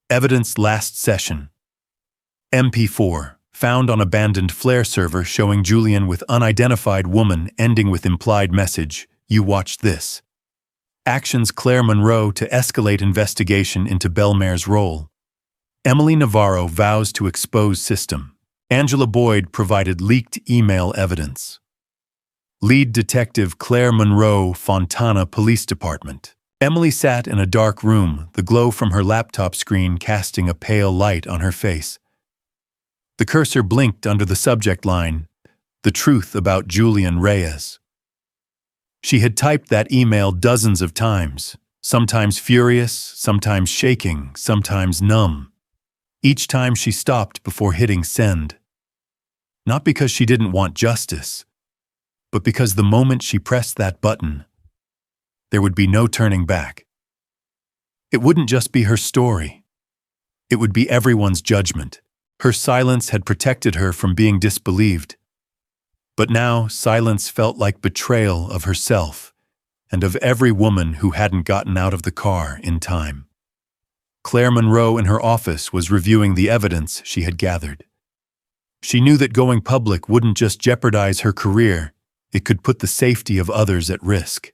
Evidence: last session. MP4, found on abandoned Flare server showing Julian with unidentified woman, ending with implied message, you watched this. Actions: Claire Monroe to escalate investigation into Belmare's role. Emily Navarro vows to expose system. Angela Boyd provided leaked email evidence. Lead detective: Claire Monroe, Fontana Police Department. Emily sat in a dark room, the glow from her laptop screen casting a pale light on her face. The cursor blinked under the subject line, the truth about Julian Reyes. She had typed that email dozens of times, sometimes furious, sometimes shaking, sometimes numb. Each time she stopped before hitting send. Not because she didn't want justice, but because the moment she pressed that button, there would be no turning back. It wouldn't just be her story. It would be everyone's judgment. Her silence had protected her from being disbelieved. But now silence felt like betrayal of herself and of every woman who hadn't gotten out of the car in time. Claire Monroe in her office was reviewing the evidence she had gathered. She knew that going public wouldn't just jeopardize her career, it could put the safety of others at risk.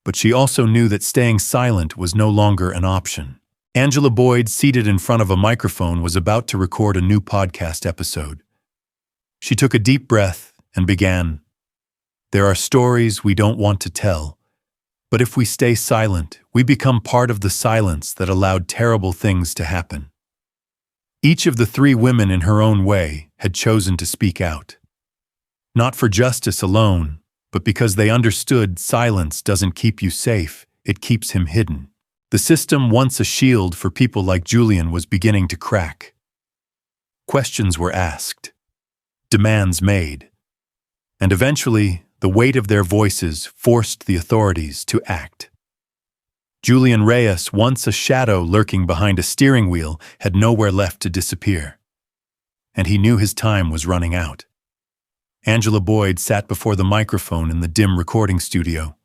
But she also knew that staying silent was no longer an option. Angela Boyd, seated in front of a microphone, was about to record a new podcast episode. She took a deep breath and began, "There are stories we don't want to tell, but if we stay silent, we become part of the silence that allowed terrible things to happen." Each of the three women in her own way had chosen to speak out. Not for justice alone, but because they understood silence doesn't keep you safe, it keeps him hidden. The system, once a shield for people like Julian, was beginning to crack. Questions were asked, demands made, and eventually the weight of their voices forced the authorities to act. Julian Reyes, once a shadow lurking behind a steering wheel, had nowhere left to disappear. And he knew his time was running out. Angela Boyd sat before the microphone in the dim recording studio.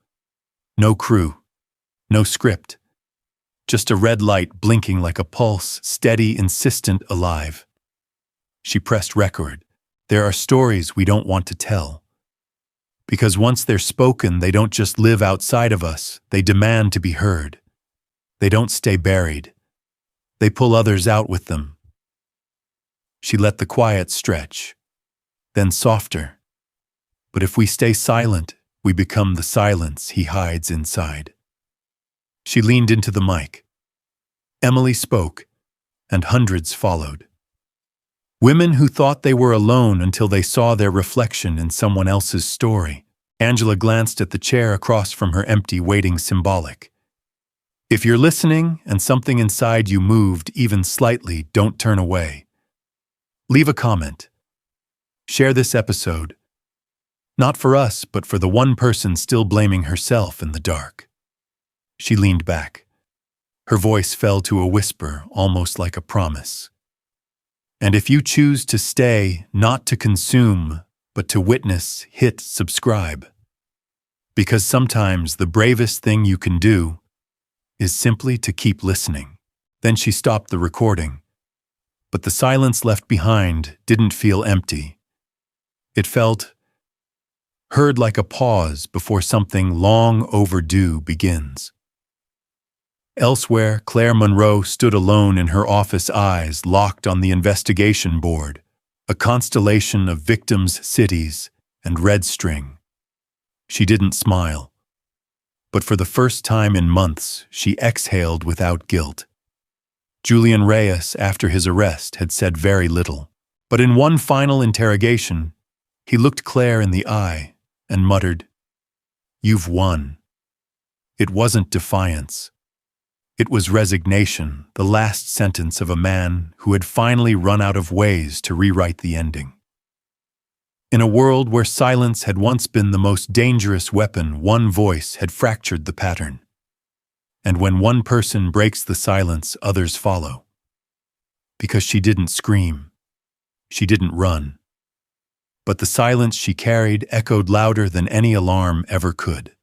No crew, no script, just a red light blinking like a pulse, steady, insistent, alive. She pressed record. There are stories we don't want to tell. Because once they're spoken, they don't just live outside of us, they demand to be heard. They don't stay buried. They pull others out with them. She let the quiet stretch, then softer. But if we stay silent, we become the silence he hides inside. She leaned into the mic. Emily spoke, and hundreds followed. Women who thought they were alone until they saw their reflection in someone else's story. Angela glanced at the chair across from her, empty, waiting, symbolic. If you're listening and something inside you moved even slightly, don't turn away. Leave a comment. Share this episode. Not for us, but for the one person still blaming herself in the dark. She leaned back. Her voice fell to a whisper, almost like a promise. And if you choose to stay, not to consume, but to witness, hit subscribe. Because sometimes the bravest thing you can do is simply to keep listening. Then she stopped the recording. But the silence left behind didn't feel empty. It felt heard, like a pause before something long overdue begins. Elsewhere, Claire Monroe stood alone in her office, eyes locked on the investigation board, a constellation of victims, cities, and red string. She didn't smile. But for the first time in months, she exhaled without guilt. Julian Reyes, after his arrest, had said very little. But in one final interrogation, he looked Claire in the eye and muttered, "You've won." It wasn't defiance. It was resignation, the last sentence of a man who had finally run out of ways to rewrite the ending. In a world where silence had once been the most dangerous weapon, one voice had fractured the pattern. And when one person breaks the silence, others follow. Because she didn't scream. She didn't run. But the silence she carried echoed louder than any alarm ever could.